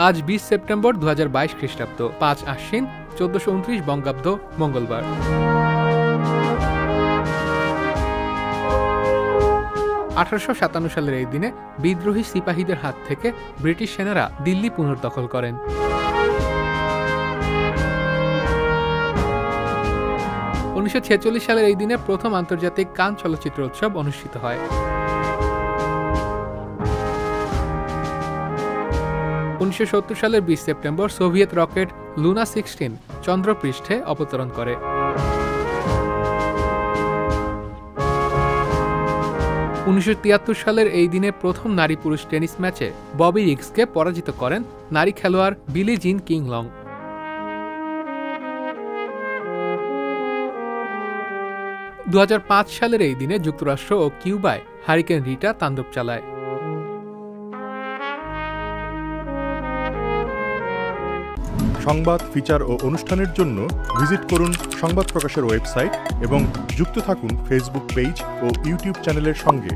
আজ 20 সেপ্টেম্বর 2022 খ্রিস্টাব্দ, 5 আশ্বিন 1429 বঙ্গাব্দ, মঙ্গলবার। (1857) সালের এই দিনে বিদ্রোহী সিপাহীদের হাত থেকে ব্রিটিশ সেনারা দিল্লি পুনর্দখল করেন। 1946 সালের এই দিনে প্রথম আন্তর্জাতিক কান চলচ্চিত্র উৎসব অনুষ্ঠিত হয়। 1970 সালের 20 সেপ্টেম্বর সোভিয়েত রকেট লুনা 16 চন্দ্রপৃষ্ঠে অবতরণ করে। 1973 সালের এই দিনে প্রথম নারী পুরুষ টেনিস ম্যাচে ববি রিগসকে পরাজিত করেন নারী খেলোয়াড় বিলি জিন কিংলং। 2005 সালের এই দিনে যুক্তরাষ্ট্র ও কিউবায় হারিকেন রিটা তাণ্ডব চালায়। সংবাদ, ফিচার ও অনুষ্ঠানের জন্য ভিজিট করুন সংবাদ প্রকাশের ওয়েবসাইট এবং যুক্ত থাকুন ফেসবুক পেজ ও ইউটিউব চ্যানেলের সঙ্গে।